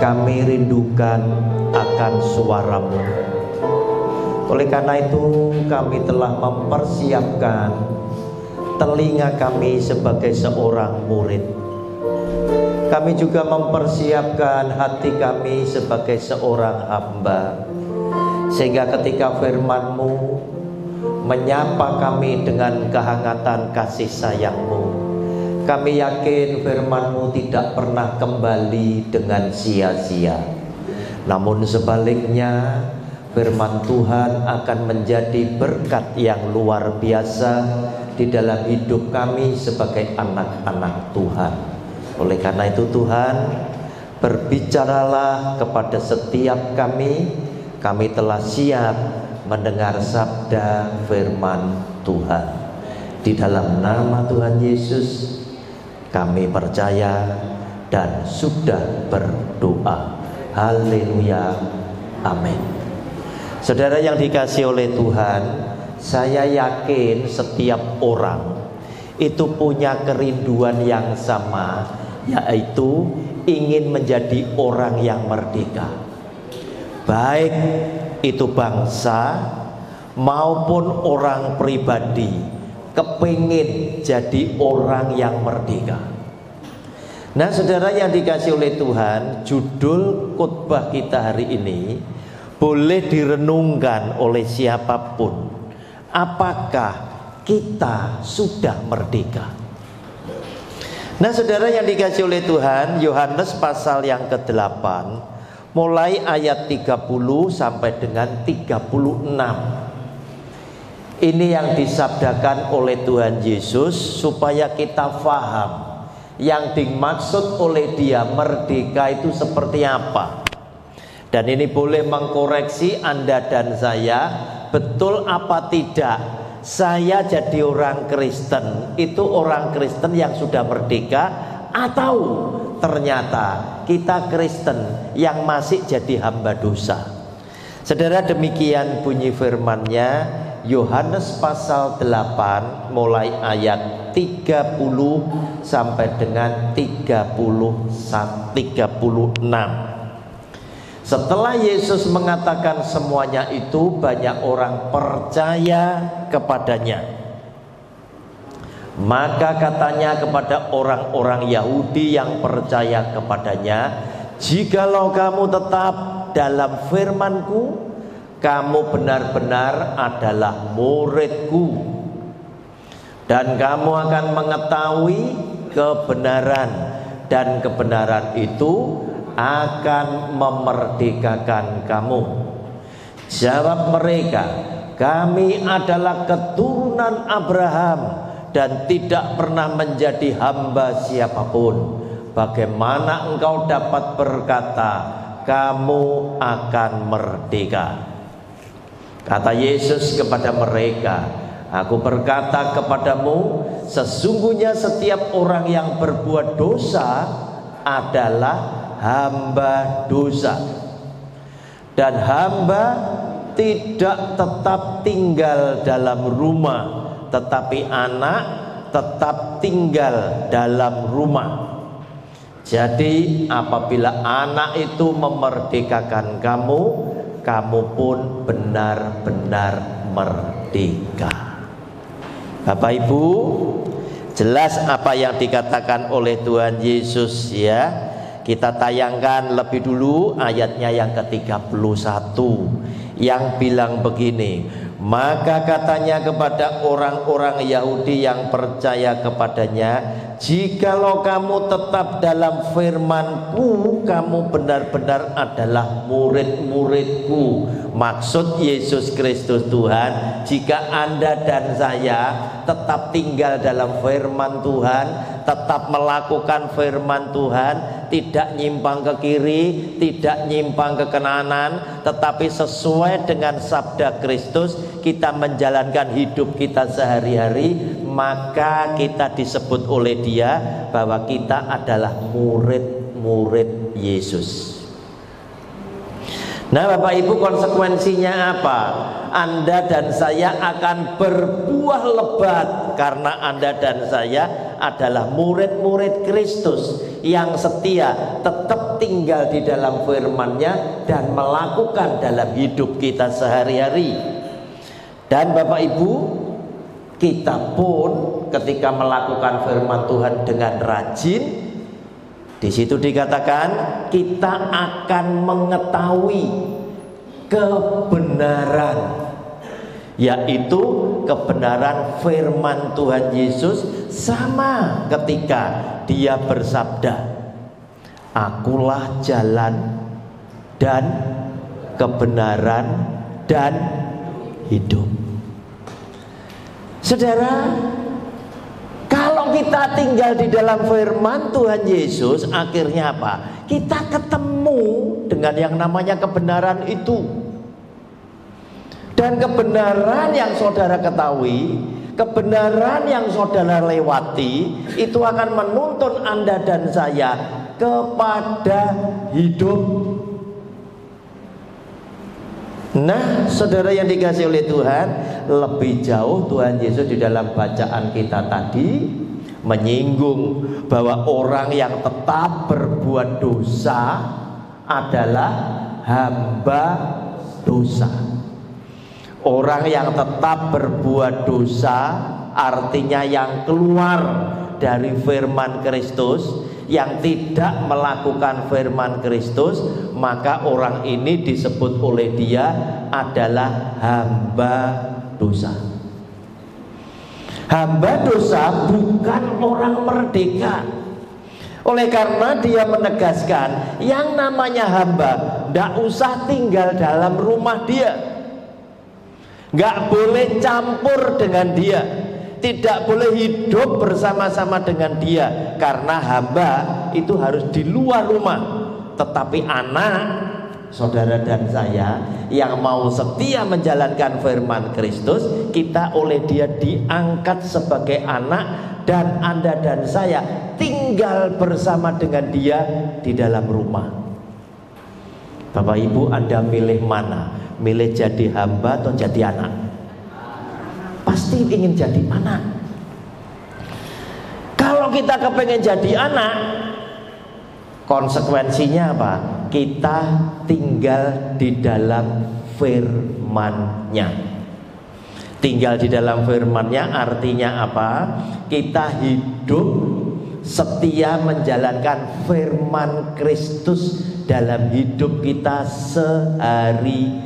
kami rindukan akan suara-Mu. Oleh karena itu kami telah mempersiapkan telinga kami sebagai seorang murid. Kami juga mempersiapkan hati kami sebagai seorang hamba, sehingga ketika firman-Mu menyapa kami dengan kehangatan kasih sayang-Mu, kami yakin firman-Mu tidak pernah kembali dengan sia-sia. Namun sebaliknya, firman Tuhan akan menjadi berkat yang luar biasa di dalam hidup kami sebagai anak-anak Tuhan. Oleh karena itu Tuhan, berbicaralah kepada setiap kami. Kami telah siap mendengar sabda firman Tuhan. Di dalam nama Tuhan Yesus kami percaya dan sudah berdoa. Haleluya, amin. Saudara yang dikasihi oleh Tuhan, saya yakin setiap orang itu punya kerinduan yang sama, yaitu ingin menjadi orang yang merdeka. Baik itu bangsa maupun orang pribadi kepingin jadi orang yang merdeka. Nah saudara yang dikasihi oleh Tuhan, judul khotbah kita hari ini boleh direnungkan oleh siapapun. Apakah kita sudah merdeka? Nah saudara yang dikasihi oleh Tuhan, Yohanes pasal yang ke-8 mulai ayat 30 sampai dengan 36. Ini yang disabdakan oleh Tuhan Yesus supaya kita faham yang dimaksud oleh Dia merdeka itu seperti apa. Dan ini boleh mengkoreksi Anda dan saya, betul apa tidak saya jadi orang Kristen itu orang Kristen yang sudah merdeka, atau ternyata kita Kristen yang masih jadi hamba dosa. Saudara, demikian bunyi firman-Nya, Yohanes pasal 8 mulai ayat 30 sampai dengan 36. Setelah Yesus mengatakan semuanya itu, banyak orang percaya kepadanya. Maka katanya kepada orang-orang Yahudi yang percaya kepadanya, "Jikalau kamu tetap dalam firman-Ku, kamu benar-benar adalah murid-Ku, dan kamu akan mengetahui kebenaran, dan kebenaran itu akan memerdekakan kamu." Jawab mereka, "Kami adalah keturunan Abraham dan tidak pernah menjadi hamba siapapun. Bagaimana engkau dapat berkata, kamu akan merdeka?" Kata Yesus kepada mereka, "Aku berkata kepadamu, sesungguhnya setiap orang yang berbuat dosa adalah hamba dosa. Dan hamba tidak tetap tinggal dalam rumah, tetapi anak tetap tinggal dalam rumah. Jadi apabila anak itu memerdekakan kamu, kamu pun benar-benar merdeka." Bapak Ibu, jelas apa yang dikatakan oleh Tuhan Yesus ya. Kita tayangkan lebih dulu ayatnya yang ke-31 yang bilang begini, "Maka katanya kepada orang-orang Yahudi yang percaya kepadanya, jikalau kamu tetap dalam firman-Ku, kamu benar-benar adalah murid-murid-Ku." Maksud Yesus Kristus Tuhan, jika Anda dan saya tetap tinggal dalam firman Tuhan, tetap melakukan firman Tuhan, tidak nyimpang ke kiri, tidak nyimpang ke kanan, tetapi sesuai dengan sabda Kristus, kita menjalankan hidup kita sehari-hari, maka kita disebut oleh Dia bahwa kita adalah murid-murid Yesus. Nah Bapak Ibu, konsekuensinya apa? Anda dan saya akan berbuah lebat karena Anda dan saya adalah murid-murid Kristus yang setia, tetap tinggal di dalam firman-Nya dan melakukan dalam hidup kita sehari-hari. Dan Bapak Ibu, kita pun ketika melakukan firman Tuhan dengan rajin, di situ dikatakan kita akan mengetahui kebenaran, yaitu kebenaran firman Tuhan Yesus, sama ketika Dia bersabda, "Akulah jalan dan kebenaran dan hidup." Saudara, kalau kita tinggal di dalam firman Tuhan Yesus, akhirnya apa? Kita ketemu dengan yang namanya kebenaran itu. Dan kebenaran yang saudara ketahui, kebenaran yang saudara lewati, itu akan menuntun Anda dan saya kepada hidup. Nah, saudara yang dikasihi oleh Tuhan, lebih jauh Tuhan Yesus di dalam bacaan kita tadi menyinggung bahwa orang yang tetap berbuat dosa adalah hamba dosa. Orang yang tetap berbuat dosa artinya yang keluar dari firman Kristus, yang tidak melakukan firman Kristus, maka orang ini disebut oleh Dia adalah hamba dosa. Hamba dosa bukan orang merdeka. Oleh karena Dia menegaskan, yang namanya hamba tidak usah tinggal dalam rumah dia, nggak boleh campur dengan dia, tidak boleh hidup bersama-sama dengan dia, karena hamba itu harus di luar rumah. Tetapi anak, saudara dan saya yang mau setia menjalankan firman Kristus, kita oleh Dia diangkat sebagai anak, dan Anda dan saya tinggal bersama dengan Dia di dalam rumah. Bapak Ibu, Anda milih mana? Milih jadi hamba atau jadi anak? Pasti ingin jadi anak. Kalau kita kepengen jadi anak, konsekuensinya apa? Kita tinggal di dalam firman-Nya. Tinggal di dalam firman-Nya artinya apa? Kita hidup setia menjalankan firman Kristus dalam hidup kita sehari-hari.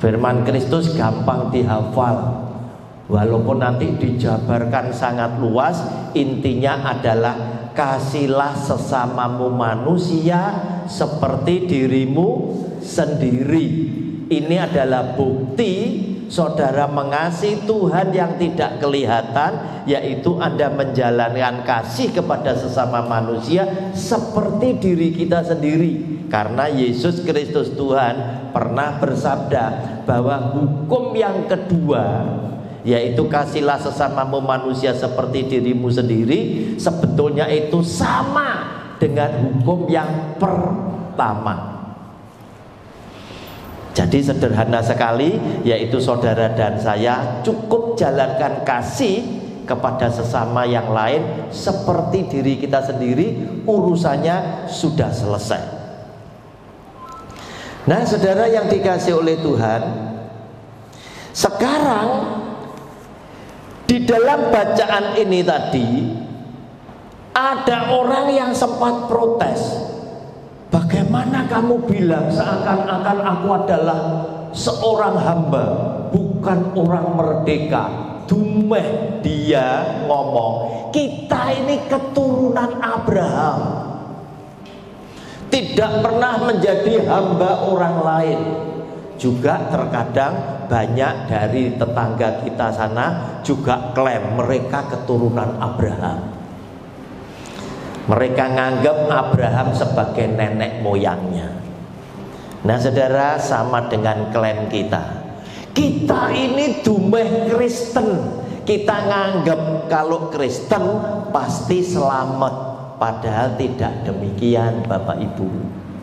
Firman Kristus gampang dihafal, walaupun nanti dijabarkan sangat luas. Intinya adalah kasihlah sesamamu manusia seperti dirimu sendiri. Ini adalah bukti saudara mengasihi Tuhan yang tidak kelihatan, yaitu Anda menjalankan kasih kepada sesama manusia seperti diri kita sendiri. Karena Yesus Kristus Tuhan pernah bersabda bahwa hukum yang kedua, yaitu kasihlah sesamamu manusia seperti dirimu sendiri, sebetulnya itu sama dengan hukum yang pertama. Jadi sederhana sekali, yaitu saudara dan saya cukup jalankan kasih kepada sesama yang lain seperti diri kita sendiri, urusannya sudah selesai. Nah, saudara yang dikasihi oleh Tuhan, sekarang di dalam bacaan ini tadi ada orang yang sempat protes. Bagaimana kamu bilang seakan-akan aku adalah seorang hamba, bukan orang merdeka? Dumeh dia ngomong, kita ini keturunan Abraham, tidak pernah menjadi hamba orang lain. Juga terkadang banyak dari tetangga kita sana juga klaim mereka keturunan Abraham. Mereka nganggap Abraham sebagai nenek moyangnya. Nah saudara, sama dengan klaim kita. Kita ini dumeh Kristen. Kita nganggap kalau Kristen pasti selamat. Padahal tidak demikian Bapak Ibu.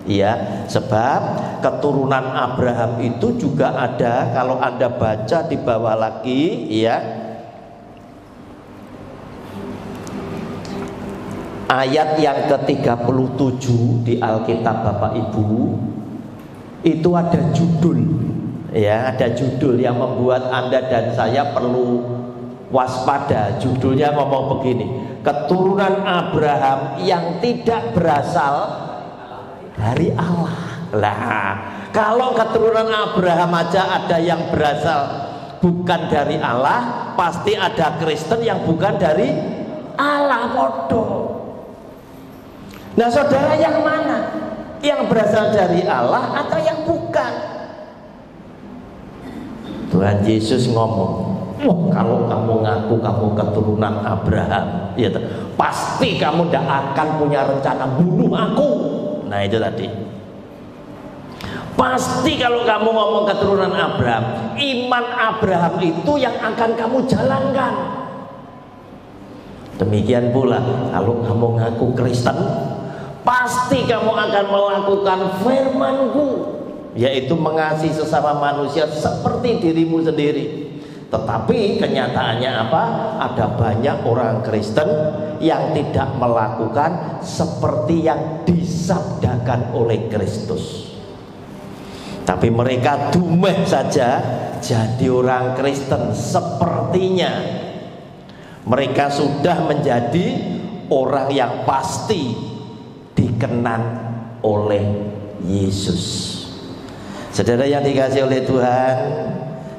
Ya, sebab keturunan Abraham itu juga ada, kalau Anda baca di bawah lagi, ya, ayat yang ke-37 di Alkitab Bapak Ibu, itu ada judul, ya, ada judul yang membuat Anda dan saya perlu waspada. Judulnya ngomong begini: keturunan Abraham yang tidak berasal dari Allah. Lah, kalau keturunan Abraham aja ada yang berasal bukan dari Allah, pasti ada Kristen yang bukan dari Allah. Bodoh. Nah, saudara, yang mana? Yang berasal dari Allah atau yang bukan? Tuhan Yesus ngomong, kalau kamu ngaku kamu keturunan Abraham, ya, pasti kamu tidak akan punya rencana bunuh aku. Nah, itu tadi. Pasti kalau kamu ngomong keturunan Abraham, iman Abraham itu yang akan kamu jalankan. Demikian pula kalau kamu ngaku Kristen, pasti kamu akan melakukan firman-Ku, yaitu mengasihi sesama manusia seperti dirimu sendiri. Tetapi kenyataannya apa? Ada banyak orang Kristen yang tidak melakukan seperti yang disabdakan oleh Kristus. Tapi mereka dumeh saja jadi orang Kristen. Sepertinya mereka sudah menjadi orang yang pasti dikenan oleh Yesus. Saudara yang dikasihi oleh Tuhan,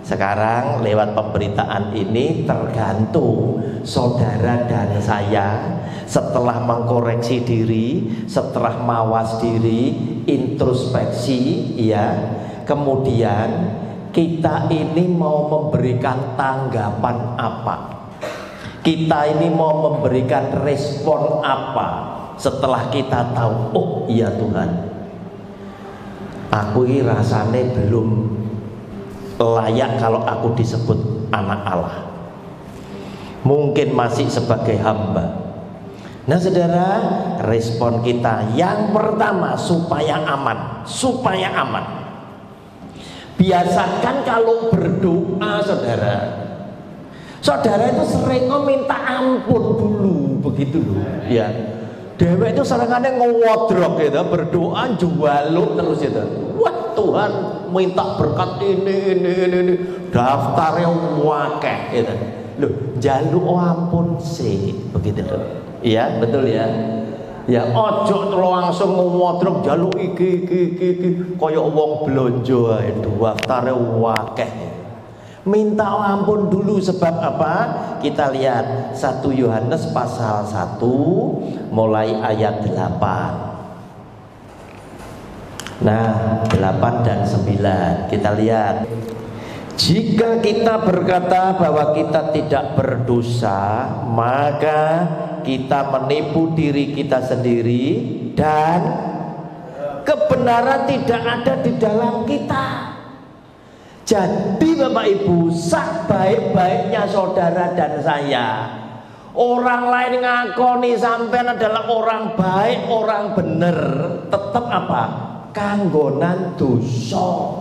sekarang lewat pemberitaan ini tergantung saudara dan saya setelah mengkoreksi diri, setelah mawas diri, introspeksi, ya, kemudian kita ini mau memberikan tanggapan apa? Kita ini mau memberikan respon apa setelah kita tahu, oh iya Tuhan, aku ini rasanya belum layak kalau aku disebut anak Allah, mungkin masih sebagai hamba. Nah, saudara, respon kita yang pertama supaya aman, biasakan kalau berdoa, saudara itu sering minta ampun dulu, begitu loh, ya. Dewa itu serangannya ngewodrok gitu, berdoa jualuk terus itu. Wah, Tuhan minta berkat ini, daftarnya wakeh gitu. Loh, jaluk ampun sih, begitu loh. Iya, betul ya. Ya, ojo langsung ngewodrok jaluk iki kaya wong blonjo ae, daftarnya wakeh. Minta ampun dulu, sebab apa? Kita lihat 1 Yohanes pasal 1 mulai ayat 8. Nah, 8 dan 9 kita lihat. Jika kita berkata bahwa kita tidak berdosa, maka kita menipu diri kita sendiri dan kebenaran tidak ada di dalam kita. Jadi Bapak Ibu, sak baik-baiknya saudara dan saya, orang lain ngakoni sampean adalah orang baik, orang bener, tetap apa? Kanggonan dosa.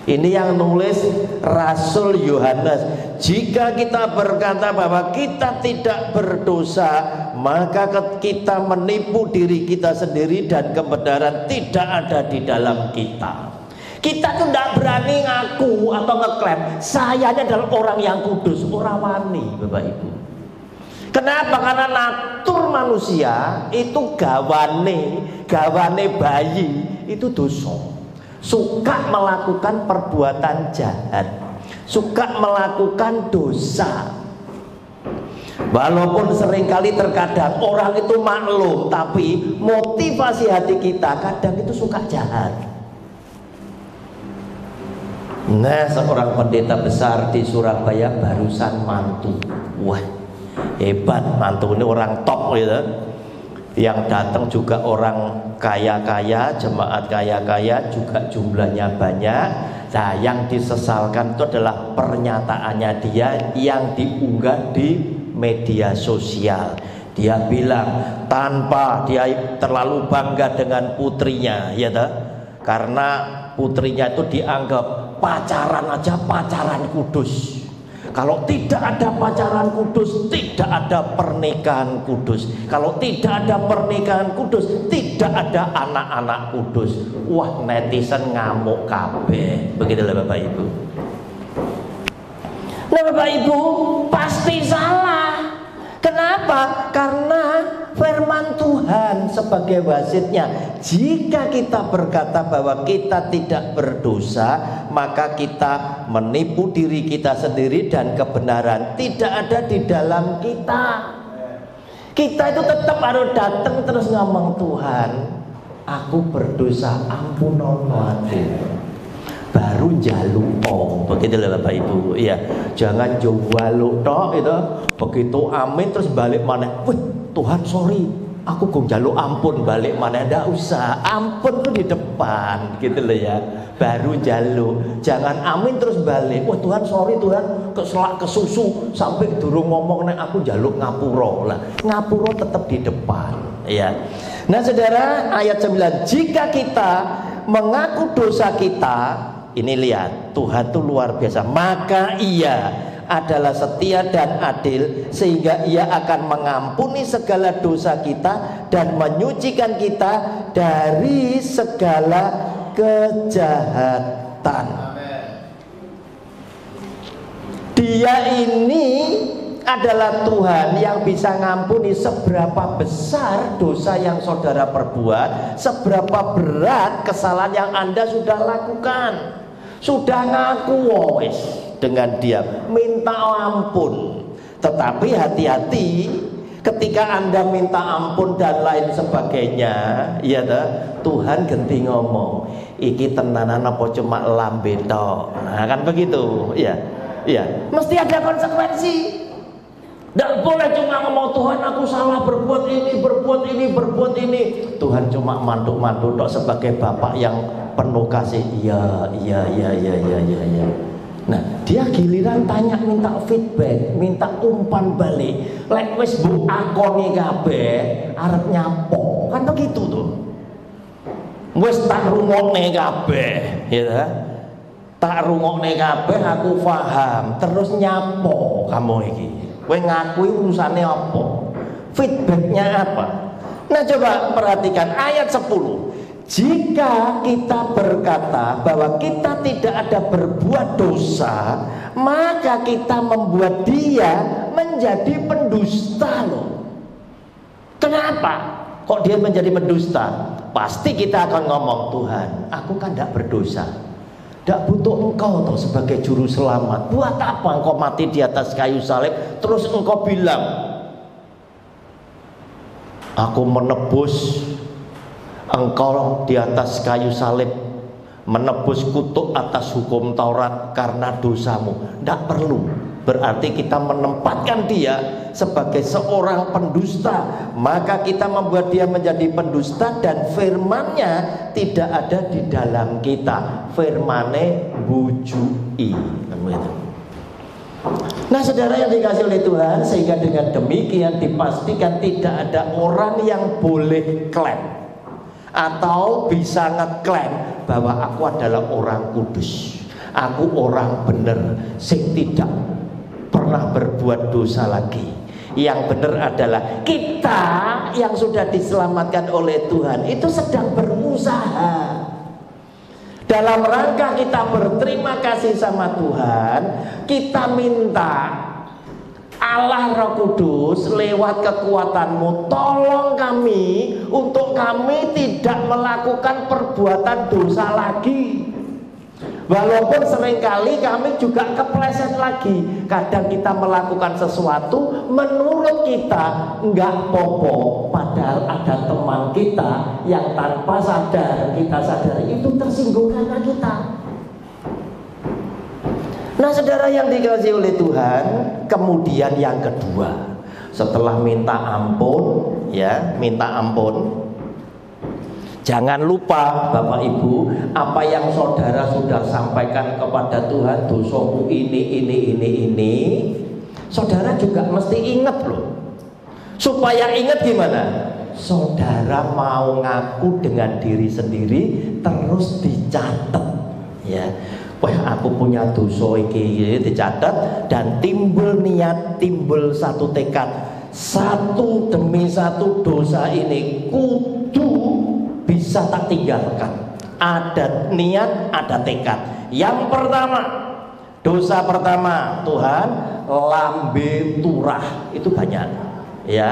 Ini yang nulis Rasul Yohanes. Jika kita berkata bahwa kita tidak berdosa, maka kita menipu diri kita sendiri dan kebenaran tidak ada di dalam kita. Kita tuh tidak berani ngaku atau ngeklaim saya adalah orang yang kudus, orang wani, Bapak Ibu. Kenapa? Karena natur manusia itu gawane bayi itu dosa. Suka melakukan perbuatan jahat, suka melakukan dosa. Walaupun seringkali terkadang orang itu maklum, tapi motivasi hati kita kadang itu suka jahat. Nah, seorang pendeta besar di Surabaya barusan mantu. Wah, hebat, mantu ini orang top gitu. Yang datang juga orang kaya-kaya, jemaat kaya-kaya, juga jumlahnya banyak. Nah, yang disesalkan itu adalah pernyataannya dia yang diunggah di media sosial. Dia bilang tanpa dia terlalu bangga dengan putrinya, ya toh? Karena putrinya itu dianggap pacaran aja pacaran kudus. Kalau tidak ada pacaran kudus, tidak ada pernikahan kudus. Kalau tidak ada pernikahan kudus, tidak ada anak-anak kudus. Wah, netizen ngamuk kabeh. Begitulah Bapak Ibu. Nah Bapak Ibu, pasti salah. Kenapa? Karena firman Tuhan sebagai wasitnya, jika kita berkata bahwa kita tidak berdosa, maka kita menipu diri kita sendiri dan kebenaran tidak ada di dalam kita. Kita itu tetap harus datang terus ngomong, Tuhan, aku berdosa, ampunon aku. Baru jaluk begitulah Bapak Ibu. Iya, jangan jaluk tok itu. Begitu amin terus balik mana? Wih, Tuhan sorry, aku kok jaluk ampun balik mana? Ndak usah, ampun tuh di depan, gitu loh ya. Baru jaluk, jangan amin terus balik. Wah Tuhan sorry Tuhan, keselak kesusu sampai durung ngomong nek aku jaluk ngapuro lah. Ngapuro tetap di depan, ya. Nah saudara, ayat 9, jika kita mengaku dosa kita, ini lihat, Tuhan itu luar biasa. Maka Ia adalah setia dan adil, sehingga Ia akan mengampuni segala dosa kita dan menyucikan kita dari segala kejahatan. Dia ini adalah Tuhan yang bisa ngampuni seberapa besar dosa yang saudara perbuat, seberapa berat kesalahan yang Anda sudah lakukan. Sudah ngaku wis dengan dia, minta ampun. Tetapi hati-hati ketika Anda minta ampun dan lain sebagainya, ya Tuhan ganti ngomong, iki tenanan apa cuma lambe tok. Nah kan begitu, ya. Iya, mesti ada konsekuensi. Tidak boleh cuma ngomong Tuhan aku salah berbuat ini, berbuat ini, berbuat ini. Tuhan cuma mantuk-mantuk tok sebagai bapak yang penuh kasih. Iya. Nah, dia giliran tanya minta feedback, minta umpan balik. Lek wis mbok akoni kabeh arep nyapo. Kan begitu tuh. Wis tak rungokne kabeh, ya. Tak rungokne kabeh aku paham, terus nyapo kamu iki. Kowe ngakui urusannya apa? Feedbacknya apa? Nah coba perhatikan ayat 10. Jika kita berkata bahwa kita tidak ada berbuat dosa, maka kita membuat dia menjadi pendusta loh. Kenapa? Kok dia menjadi pendusta? Pasti kita akan ngomong, Tuhan, aku kan tidak berdosa. Tidak butuh engkau toh sebagai juru selamat. Buat apa engkau mati di atas kayu salib, terus engkau bilang, aku menebus engkau di atas kayu salib, menebus kutuk atas hukum Taurat karena dosamu. Tidak perlu. Berarti kita menempatkan dia sebagai seorang pendusta. Maka kita membuat dia menjadi pendusta, dan firman-Nya tidak ada di dalam kita. Firman-Nya bujui. Nah saudara yang dikasih oleh Tuhan, sehingga dengan demikian dipastikan tidak ada orang yang boleh klaim atau bisa ngeklaim bahwa aku adalah orang kudus, aku orang benar, sing tidak pernah berbuat dosa lagi. Yang benar adalah kita yang sudah diselamatkan oleh Tuhan itu sedang berusaha dalam rangka kita berterima kasih sama Tuhan. Kita minta Allah Roh Kudus lewat kekuatan-Mu, tolong kami untuk kami tidak melakukan perbuatan dosa lagi. Walaupun seringkali kami juga kepleset lagi. Kadang kita melakukan sesuatu menurut kita enggak popo, padahal ada teman kita yang tanpa sadar kita sadari itu tersinggung karena kita. Nah saudara yang dikasihi oleh Tuhan, kemudian yang kedua, setelah minta ampun, ya minta ampun, jangan lupa Bapak Ibu, apa yang saudara sudah sampaikan kepada Tuhan, dosaku ini, saudara juga mesti ingat loh. Supaya ingat gimana? Saudara mau ngaku dengan diri sendiri terus dicatat, ya. Wah, aku punya dosa iki, dicatat, dan timbul niat, timbul satu tekad, satu demi satu dosa ini kudu bisa tak tinggalkan. Ada niat, ada tekad. Yang pertama, dosa pertama, Tuhan, lambe turah. Itu banyak, ya.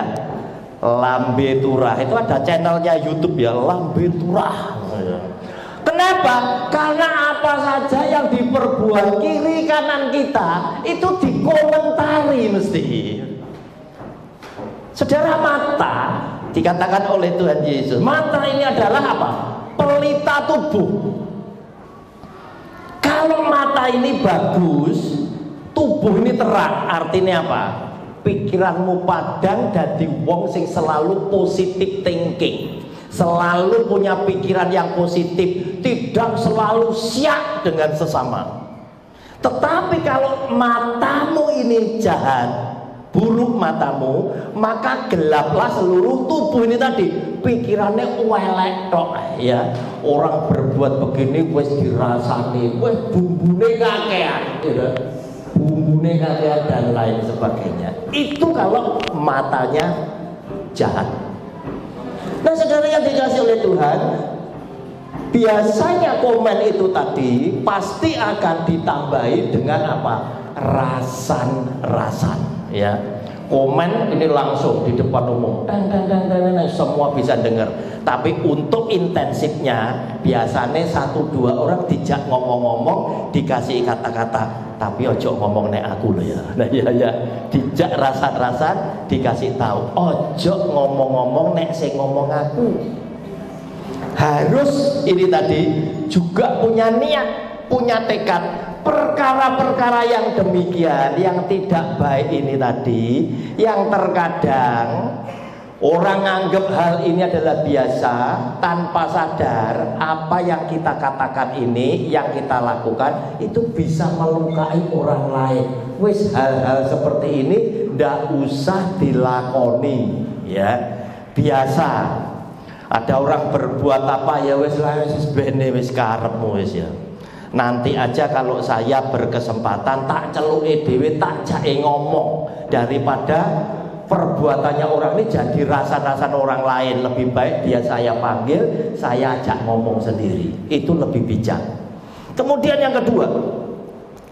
Lambe turah itu ada channelnya YouTube, ya, lambe turah. Kenapa? Karena apa saja yang diperbuat kiri kanan kita itu dikomentari mesti. Saudara, mata dikatakan oleh Tuhan Yesus, mata ini adalah apa? Pelita tubuh. Kalau mata ini bagus, tubuh ini terang. Artinya apa? Pikiranmu padang dadi wong sing selalu positive thinking, selalu punya pikiran yang positif, tidak selalu siak dengan sesama. Tetapi kalau matamu ini jahat, buruk matamu, maka gelaplah seluruh tubuh ini tadi. Pikirannya welek tok, ya. Orang berbuat begini wis dirasani, wis bumbune kakean, ya. Bumbune kakean dan lain sebagainya. Itu kalau matanya jahat. Nah, saudara yang dikasih oleh Tuhan, biasanya komen itu tadi pasti akan ditambahi dengan apa? Rasan-rasan, ya. Komen ini langsung di depan umum, semua bisa dengar. Tapi untuk intensifnya, biasanya 1-2 orang dijak ngomong-ngomong, dikasih kata-kata, tapi ojo ngomong nek aku loh, ya. Nah, ya, dijak rasan-rasan, dikasih tahu, ojo ngomong-ngomong nek sing ngomong aku. Harus ini tadi juga punya niat, punya tekad. Perkara-perkara yang demikian, yang tidak baik ini tadi, yang terkadang orang anggap hal ini adalah biasa, tanpa sadar apa yang kita katakan ini, yang kita lakukan itu bisa melukai orang lain. Wis, hal-hal seperti ini ndak usah dilakoni, ya. Biasa ada orang berbuat apa, ya wis lah, wis bene, wis karepmu, wis, ya. Nanti aja kalau saya berkesempatan tak celuke dhewe, tak jake ngomong, daripada perbuatannya orang ini jadi rasa-rasa orang lain. Lebih baik dia saya panggil, saya ajak ngomong sendiri. Itu lebih bijak. Kemudian yang kedua,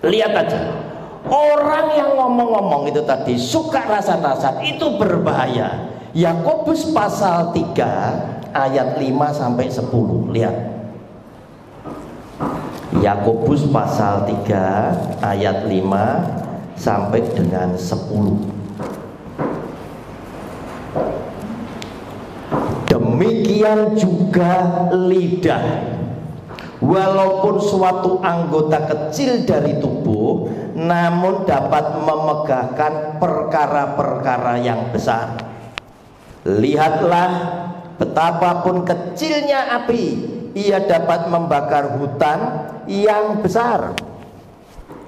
lihat aja, orang yang ngomong-ngomong itu tadi suka rasa-rasa, itu berbahaya. Yakobus pasal 3 ayat 5 sampai 10. Lihat. Yakobus pasal 3 ayat 5 sampai dengan 10. Demikian juga lidah, walaupun suatu anggota kecil dari tubuh, namun dapat memegahkan perkara-perkara yang besar. Lihatlah betapapun kecilnya api, ia dapat membakar hutan yang besar.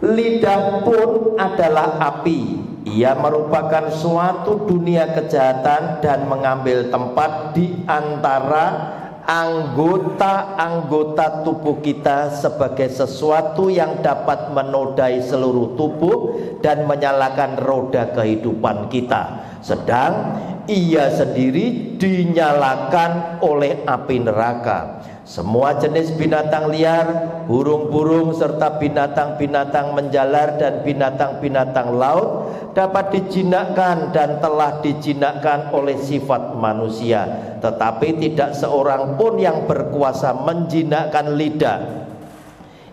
Lidah pun adalah api, ia merupakan suatu dunia kejahatan dan mengambil tempat di antara anggota-anggota tubuh kita sebagai sesuatu yang dapat menodai seluruh tubuh dan menyalakan roda kehidupan kita, sedang ia sendiri dinyalakan oleh api neraka. Semua jenis binatang liar, burung-burung serta binatang-binatang menjalar dan binatang-binatang laut dapat dijinakkan dan telah dijinakkan oleh sifat manusia, tetapi tidak seorang pun yang berkuasa menjinakkan lidah.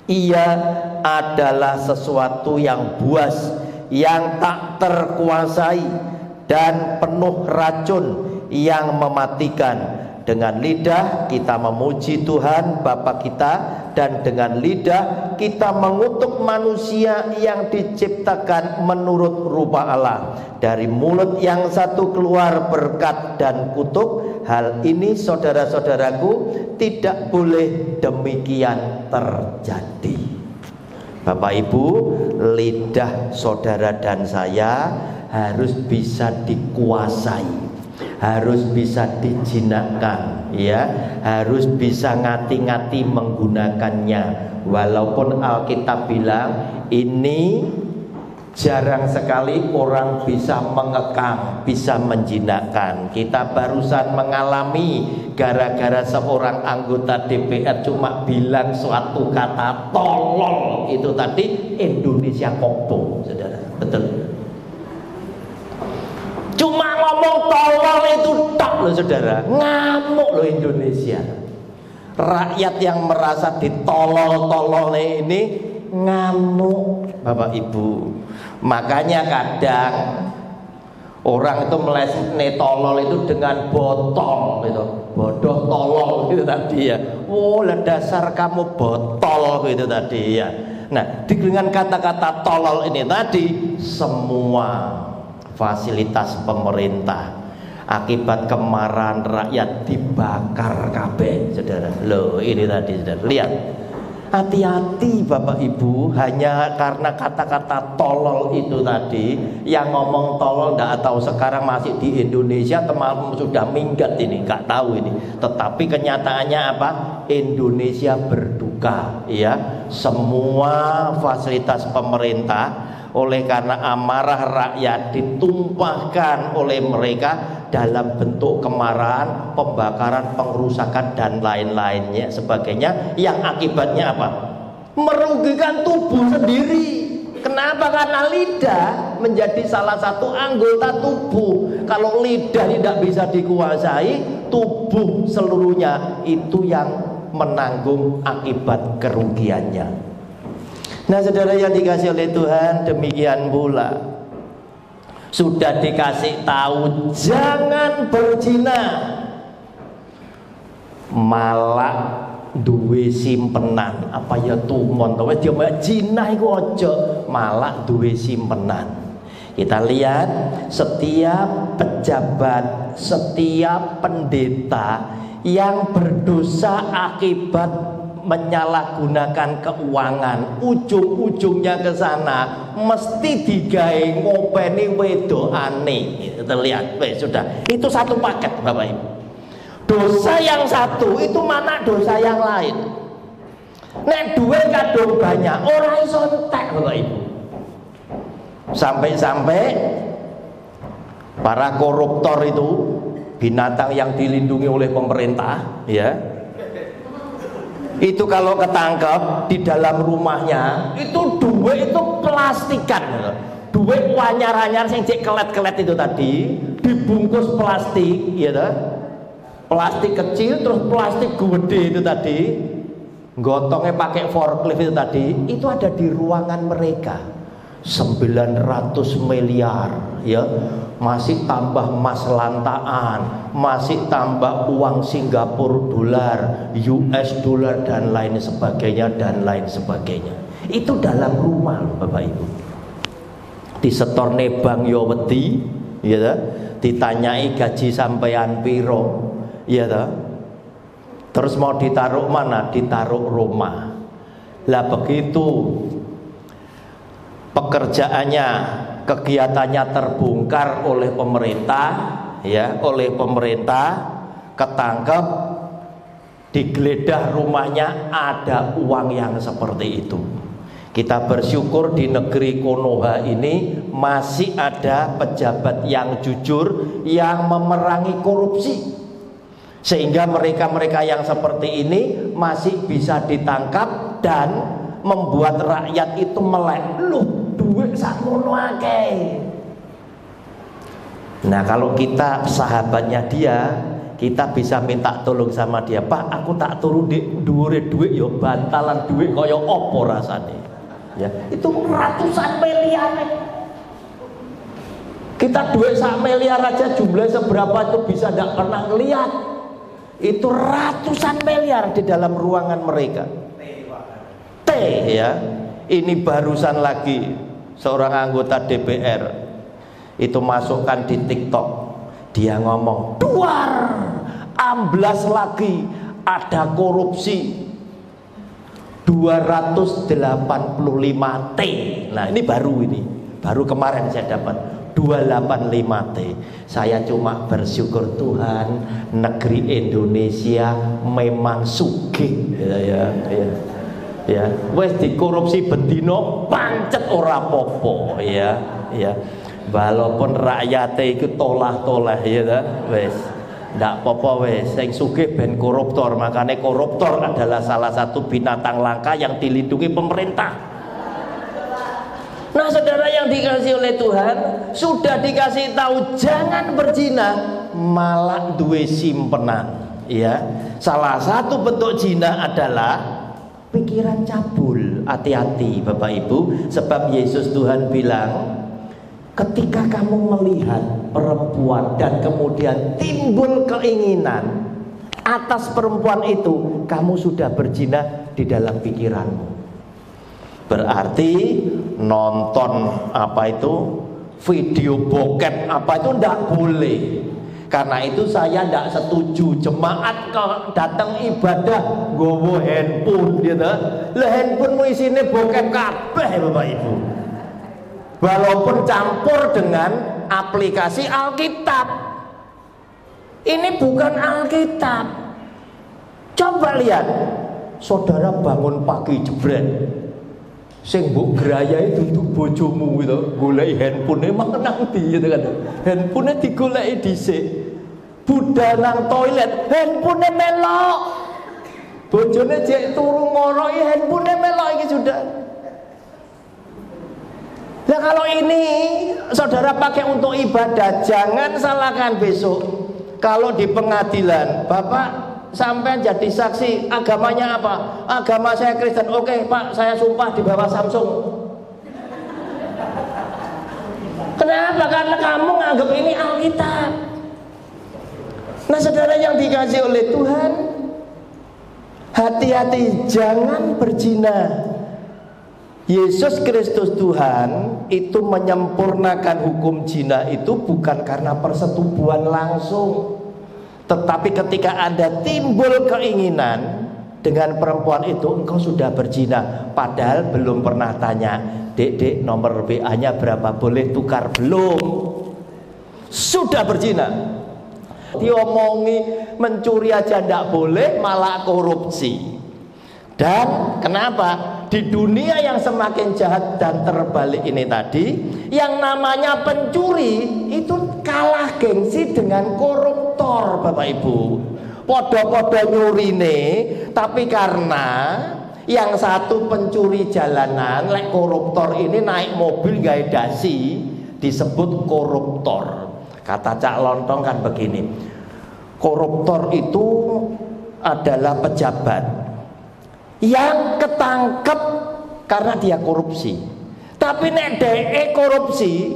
Ia adalah sesuatu yang buas, yang tak terkuasai dan penuh racun yang mematikan. Dengan lidah kita memuji Tuhan Bapa kita, dan dengan lidah kita mengutuk manusia yang diciptakan menurut rupa Allah. Dari mulut yang satu keluar berkat dan kutuk. Hal ini saudara-saudaraku tidak boleh demikian terjadi. Bapak Ibu, lidah saudara dan saya harus bisa dikuasai. harus bisa dijinakkan, ya, harus bisa ngati-ngati menggunakannya. Walaupun Alkitab bilang ini jarang sekali orang bisa mengekang, bisa menjinakkan. Kita barusan mengalami gara-gara seorang anggota DPR cuma bilang suatu kata tolol, itu tadi Indonesia kopong, saudara. Betul. Cuma ngomong tolol itu tak loh saudara, ngamuk loh Indonesia. Rakyat yang merasa ditolol-tolol ini ngamuk, Bapak Ibu. Makanya kadang orang itu melesne tolol itu dengan botol gitu, bodoh tolol gitu tadi ya. Oh lah dasar kamu botol gitu tadi ya. Nah dengan kata-kata tolol ini tadi semua fasilitas pemerintah akibat kemarahan rakyat dibakar kabeh, saudara. Loh ini tadi saudara, lihat, hati-hati Bapak Ibu, hanya karena kata-kata tolol itu tadi, yang ngomong tolol nggak tahu sekarang masih di Indonesia atau sudah minggat ini, nggak tahu ini. Tetapi kenyataannya apa? Indonesia berduka, ya. Semua fasilitas pemerintah oleh karena amarah rakyat ditumpahkan oleh mereka dalam bentuk kemarahan, pembakaran, pengrusakan dan lain-lainnya sebagainya, yang akibatnya apa? Merugikan tubuh sendiri. Kenapa? Karena lidah menjadi salah satu anggota tubuh. Kalau lidah tidak bisa dikuasai, tubuh seluruhnya itu yang menanggung akibat kerugiannya. Nah saudara yang dikasih oleh Tuhan, demikian pula sudah dikasih tahu jangan berzina, malah duwe simpenan. Apa ya tumon to wis dia zina iku aja, malah duwe simpenan. Kita lihat setiap pejabat, setiap pendeta yang berdosa akibat menyalahgunakan keuangan, ujung-ujungnya ke sana mesti digawe ngopeni wedokane. Terlihat, sudah. Itu satu paket, Bapak Ibu. Dosa yang satu itu mana dosa yang lain. Nek duwe kadung banyak, ora iso entek, Bapak Ibu. Sampai-sampai para koruptor itu binatang yang dilindungi oleh pemerintah, ya. Itu kalau ketangkep di dalam rumahnya itu duit itu plastikan, duit wanyar-wanyar sing cek kelet-kelet itu tadi dibungkus plastik, ya toh? Plastik kecil terus plastik gede itu tadi, gotongnya pakai forklift itu tadi, itu ada di ruangan mereka. 900 miliar, ya, masih tambah emas lantaan, masih tambah uang Singapura dolar, US dolar dan lain sebagainya dan lain sebagainya. Itu dalam rumah loh, Bapak Ibu. Disetorne Bang Yoweti, ya, ditanyai gaji sampean piro, ya, terus mau ditaruh mana? Ditaruh rumah. Lah begitu pekerjaannya, kegiatannya terbongkar oleh pemerintah, ya, oleh pemerintah, ketangkep, digeledah rumahnya ada uang yang seperti itu. Kita bersyukur di negeri Konoha ini masih ada pejabat yang jujur, yang memerangi korupsi, sehingga mereka-mereka yang seperti ini masih bisa ditangkap dan membuat rakyat itu melek. Loh, duit sakmono akeh. Nah, kalau kita sahabatnya dia, kita bisa minta tolong sama dia, Pak, aku tak turun di dhuwure duit yo, bantalan duit kaya apa rasane. Ya, itu ratusan miliar. Kita duit 1 miliar aja jumlahnya seberapa itu bisa tidak pernah ngelihat. Itu ratusan miliar di dalam ruangan mereka. Ya, ini barusan lagi seorang anggota DPR itu masukkan di TikTok, dia ngomong duar, amblas lagi ada korupsi 285 T. Nah ini baru kemarin saya dapat 285T. Saya cuma bersyukur Tuhan, negeri Indonesia memang sugih ya. Wes dikorupsi bendino pancet ora popo ya. Walaupun rakyatnya itu tolah-tolah ya ta, wes ndak apa-apa wes, sing sugih ben koruptor. Makanya koruptor adalah salah satu binatang langka yang dilindungi pemerintah. Nah, saudara yang dikasih oleh Tuhan, sudah dikasih tahu jangan berzina, malah duwe simpenan. Ya, salah satu bentuk zina adalah pikiran cabul. Hati-hati Bapak Ibu, sebab Yesus Tuhan bilang, ketika kamu melihat perempuan dan kemudian timbul keinginan atas perempuan itu, kamu sudah berzina di dalam pikiranmu. Berarti nonton video bokep itu tidak boleh. Karena itu saya tidak setuju jemaat kalau datang ibadah gowo handphone gitu. Lah handphone isinya bokep kabeh Bapak Ibu. Walaupun campur dengan aplikasi Alkitab. Ini bukan Alkitab. Coba lihat, saudara bangun pagi jebret, sing mbok graya itu untuk bojomu gitu, goleki handphone emang nang ndi gitu kan. Handphone digoleki dhisik. Budal nang toilet, handphone melok. Bojone jek turu ngoroki handphone melok iki sudah. Nah, kalau ini saudara pakai untuk ibadah, jangan salahkan besok. Kalau di pengadilan, Bapak sampai jadi saksi, agamanya apa? Agama saya Kristen. Oke Pak, saya sumpah di bawah Samsung. Kenapa? Karena kamu nganggap ini Alkitab. Nah, saudara yang dikasih oleh Tuhan, hati-hati, jangan berzina. Yesus Kristus Tuhan itu menyempurnakan hukum zina itu bukan karena persetubuhan langsung, tetapi ketika Anda timbul keinginan dengan perempuan itu, engkau sudah berzina. Padahal belum pernah tanya, dek nomor WA-nya berapa, boleh tukar, belum, sudah berzina. Diomongi mencuri aja tidak boleh, malah korupsi. Dan kenapa? Di dunia yang semakin jahat dan terbalik ini tadi, yang namanya pencuri itu kalah gengsi dengan koruptor Bapak Ibu. Podo-podo nyurine, tapi karena yang satu pencuri jalanan, lek koruptor ini naik mobil gawe dasi, disebut koruptor. Kata Cak Lontong kan begini, koruptor itu adalah pejabat yang ketangkep karena dia korupsi. Tapi nek dhek korupsi,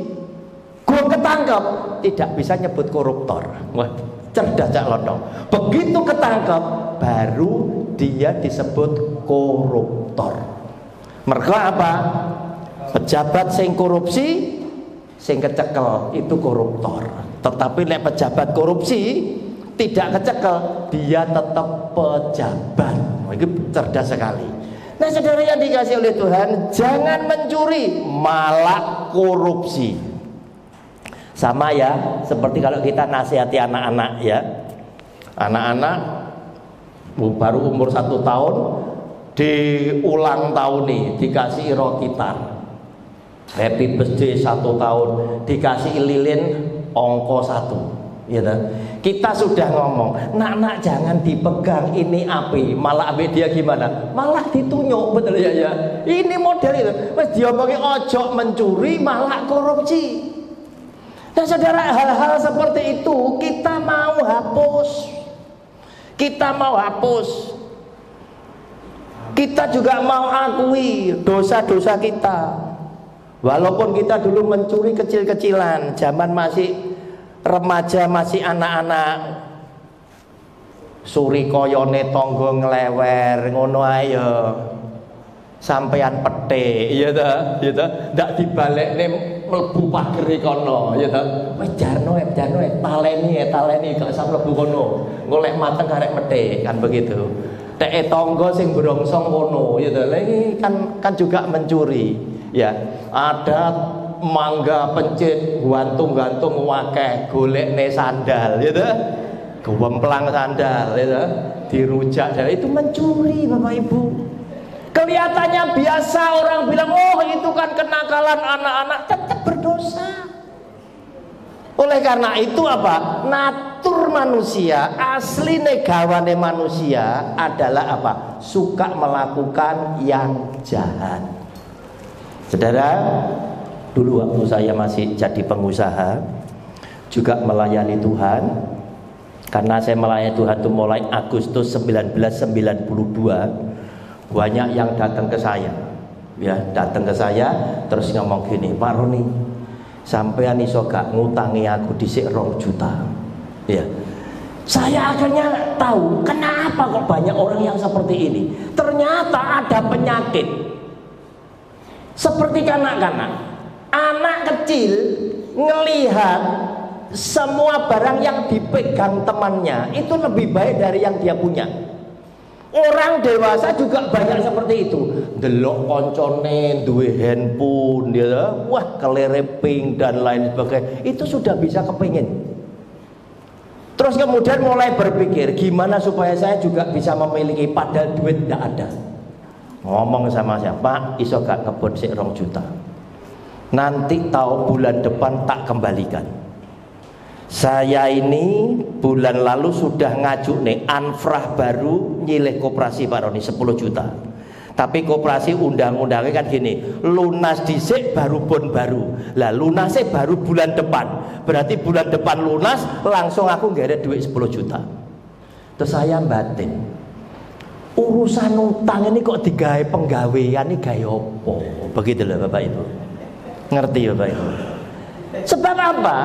gue ketangkep, tidak bisa nyebut koruptor. Wah, cerdas Cak Lontong. Begitu ketangkep, baru dia disebut koruptor. Mereka apa? Pejabat sing korupsi, sing kecekel itu koruptor. Tetapi nek pejabat korupsi tidak kecekel, dia tetap pejabat. Itu cerdas sekali. Nah, saudara yang dikasih oleh Tuhan, jangan mencuri, malah korupsi. Sama ya, seperti kalau kita nasihati anak-anak ya. Anak-anak baru umur 1 tahun, di ulang tahun nih dikasih roti tar. Happy birthday 1 tahun, dikasih lilin ongko 1. Ya, kita sudah ngomong, nak jangan dipegang, ini api, malah api dia gimana? Malah ditunjuk, betul ya? Ini model itu, mas diomongi ojo mencuri, malah korupsi. Nah, saudara, hal-hal seperti itu kita mau hapus. Kita mau hapus. Kita juga mau akui dosa-dosa kita. Walaupun kita dulu mencuri kecil-kecilan, zaman masih remaja, masih anak-anak, suri koyone tonggo ngelewer ngono ayo sampean pete ya ta ndak dibalekne mlebu pager kono ya ta wis jarno taleni gak usah mlebu kono golek mateng karek mete kan begitu. Teke tonggo sing brongsong kono ya ta, kan juga mencuri ya. Ada mangga pencit gantung-gantung wakeh golekne sandal gitu. Gewemplang sandal gitu. Dirujak dan itu mencuri Bapak Ibu. Kelihatannya biasa, orang bilang oh itu kan kenakalan anak-anak, tetap berdosa. Oleh karena itu apa? Natur manusia, asli negawane manusia adalah apa? Suka melakukan yang jahat. Saudara, dulu waktu saya masih jadi pengusaha, juga melayani Tuhan. Karena saya melayani Tuhan itu mulai Agustus 1992. Banyak yang datang ke saya, ya datang ke saya terus ngomong gini, Pak Roni, sampean iso gak ngutangi aku dhisik 2 juta. Ya, saya akhirnya tahu kenapa kok banyak orang yang seperti ini. Ternyata ada penyakit seperti kanak-kanak, anak kecil ngelihat semua barang yang dipegang temannya itu lebih baik dari yang dia punya. Orang dewasa juga banyak seperti itu. Delok koncone duwe handphone dia, wah kelereping dan lain sebagainya. Itu sudah bisa kepingin. Terus kemudian mulai berpikir gimana supaya saya juga bisa memiliki, padahal duit tidak ada. Ngomong sama siapa, iso gak kebun sik 2 juta. Nanti tahu bulan depan tak kembalikan. Saya ini bulan lalu sudah ngajuk nih anfrah baru nyilih koperasi Pak Roni 10 juta. Tapi koperasi undang-undangnya kan gini, lunas dhisik baru bon baru. Lah lunasnya baru bulan depan. Berarti bulan depan lunas langsung aku nggak ada duit 10 juta. Terus saya batin, urusan utang ini kok digawe penggawean ini gawe opo? Begitu loh Bapak Ibu. Ngerti Bapak Ibu? Sebab apa?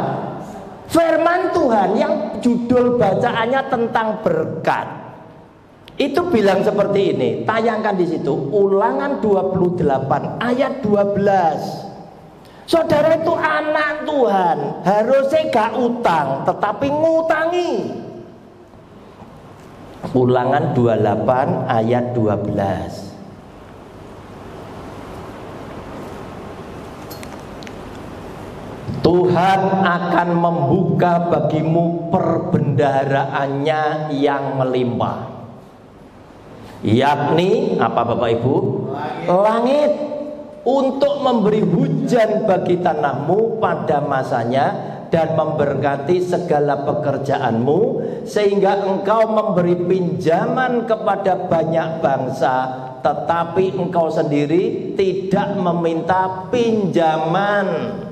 Firman Tuhan yang judul bacaannya tentang berkat itu bilang seperti ini, tayangkan di situ Ulangan 28 ayat 12. Saudara itu anak Tuhan, harusnya gak utang tetapi ngutangi. Ulangan 28 ayat 12. Tuhan akan membuka bagimu perbendaharaannya yang melimpah, yakni apa Bapak Ibu? Langit, untuk memberi hujan bagi tanahmu pada masanya dan memberkati segala pekerjaanmu, sehingga engkau memberi pinjaman kepada banyak bangsa, tetapi engkau sendiri tidak meminta pinjaman.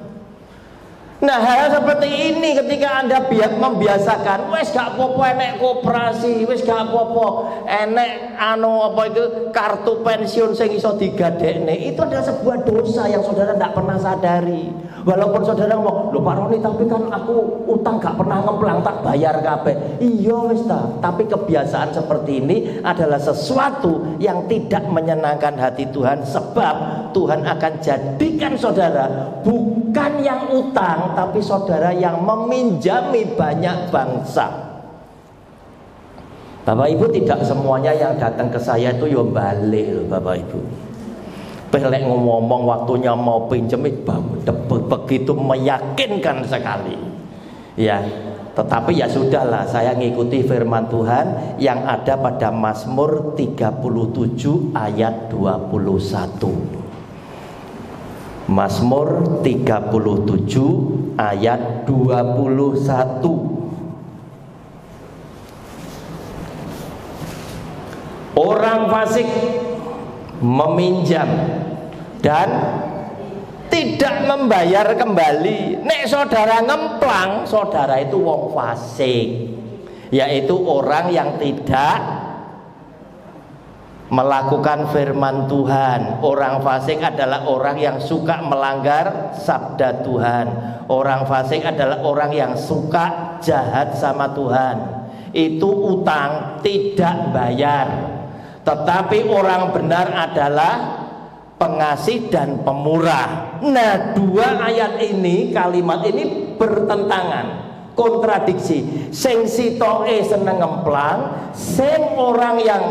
Nah, hal seperti ini ketika Anda membiasakan, wes gak apa-apa enek koperasi, wes gak apa-apa enek kartu pensiun sing iso digadekne, itu adalah sebuah dosa yang saudara tidak pernah sadari. Walaupun saudara ngomong, "Lho Pak Roni, tapi kan aku utang gak pernah ngemplang, tak bayar kabeh." Iya wis ta, tapi kebiasaan seperti ini adalah sesuatu yang tidak menyenangkan hati Tuhan, sebab Tuhan akan jadikan saudara bukan yang utang, tapi saudara yang meminjami banyak bangsa. Bapak Ibu, tidak semuanya yang datang ke saya itu yo balik loh Bapak Ibu. Pelek ngomong waktunya mau pinjem begitu meyakinkan sekali. Ya, tetapi ya sudahlah, saya ngikuti firman Tuhan yang ada pada Mazmur 37 ayat 21. Mazmur 37 ayat 21. Orang fasik meminjam dan tidak membayar kembali. Nek saudara ngemplang, saudara itu wong fasik, yaitu orang yang tidak melakukan firman Tuhan. Orang fasik adalah orang yang suka melanggar sabda Tuhan. Orang fasik adalah orang yang suka jahat sama Tuhan. Itu utang tidak bayar. Tetapi orang benar adalah pengasih dan pemurah. Nah, dua ayat ini, kalimat ini bertentangan, kontradiksi. Sing sitoke seneng ngemplang, sing orang yang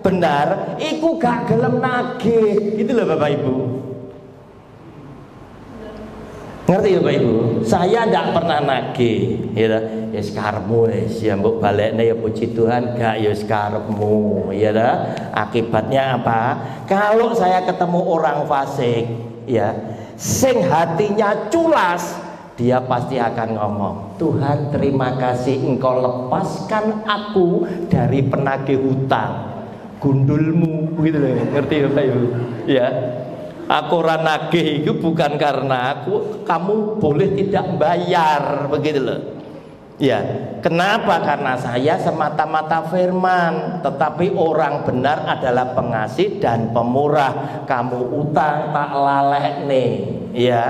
benar iku gak gelem nagih. Gitu loh Bapak Ibu. Ngerti ya Pak Ibu? Saya tidak pernah nagih, ya. Ya sekarmu ya mbok balekne ya puji Tuhan, gak ya sekarmu, ya. Akibatnya apa? Kalau saya ketemu orang fasik, ya, sing hatinya culas, dia pasti akan ngomong, Tuhan terima kasih engkau lepaskan aku dari penagih hutang gundulmu, gitu loh. Ngerti ya Pak Ibu? Ya. Aku ranagih itu bukan karena kamu boleh tidak bayar, begitu loh. Ya, kenapa? Karena saya semata-mata firman. Tetapi orang benar adalah pengasih dan pemurah. Kamu utang tak lalek nih, ya.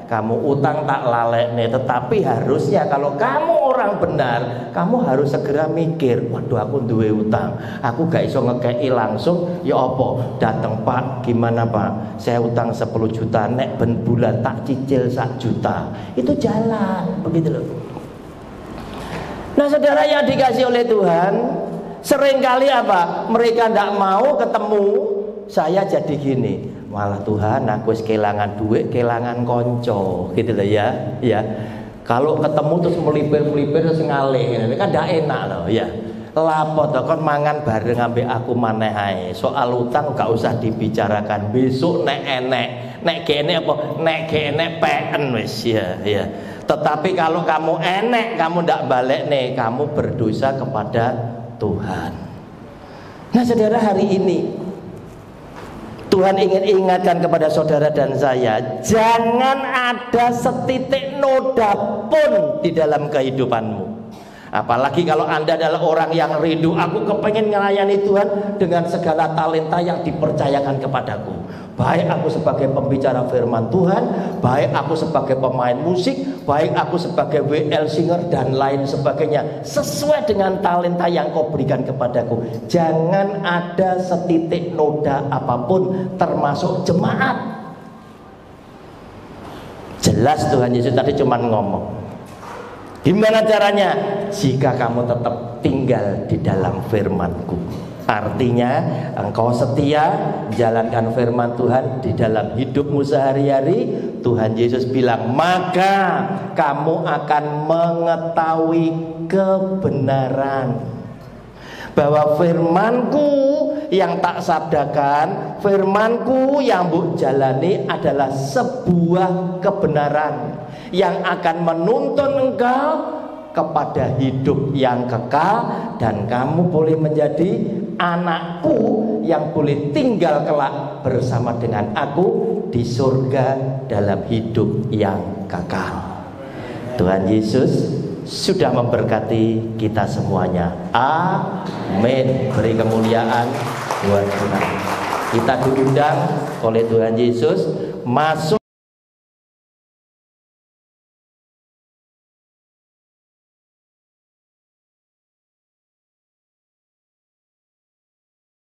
Kamu utang tak lalek nih. Tetapi harusnya kalau kamu orang benar, kamu harus segera mikir, waduh aku duwe utang, aku gak iso ngekei langsung, ya apa? Datang Pak, gimana Pak? Saya utang 10 juta, nek ben bulan tak cicil 1 juta. Itu jalan, begitu loh. Nah saudara yang dikasih oleh Tuhan, seringkali apa? Mereka tidak mau ketemu saya jadi gini. Malah Tuhan aku kehilangan duit, kehilangan konco, gitu loh ya. Ya. Kalau ketemu terus melipir-melipir terus ngalih, ini kan tidak enak loh, ya. Lapo to kon mangan bareng ambek aku maneh ae. Soal utang gak usah dibicarakan. Besok nek enek, nek kene apa? Nek kene peken wis ya, ya. Tetapi kalau kamu enek, kamu ndak balik nih, kamu berdosa kepada Tuhan. Nah, saudara, hari ini Tuhan ingin ingatkan kepada saudara dan saya, jangan ada setitik noda pun di dalam kehidupanmu. Apalagi kalau Anda adalah orang yang rindu, aku kepengen melayani Tuhan dengan segala talenta yang dipercayakan kepadaku. Baik aku sebagai pembicara firman Tuhan, baik aku sebagai pemain musik, baik aku sebagai WL singer dan lain sebagainya, sesuai dengan talenta yang kau berikan kepadaku. Jangan ada setitik noda apapun, termasuk jemaat. Jelas Tuhan Yesus tadi cuma ngomong. Gimana caranya? Jika kamu tetap tinggal di dalam firman-Ku. Artinya engkau setia jalankan firman Tuhan di dalam hidupmu sehari-hari. Tuhan Yesus bilang, maka kamu akan mengetahui kebenaran. Bahwa firman-Ku yang tak sabdakan, firman-Ku yang mbok jalani adalah sebuah kebenaran yang akan menuntun engkau kepada hidup yang kekal, dan kamu boleh menjadi anakku yang boleh tinggal kelak bersama dengan aku di surga dalam hidup yang kekal. Tuhan Yesus sudah memberkati kita semuanya. Amin. Beri kemuliaan buat Tuhan. Kita diundang oleh Tuhan Yesus masuk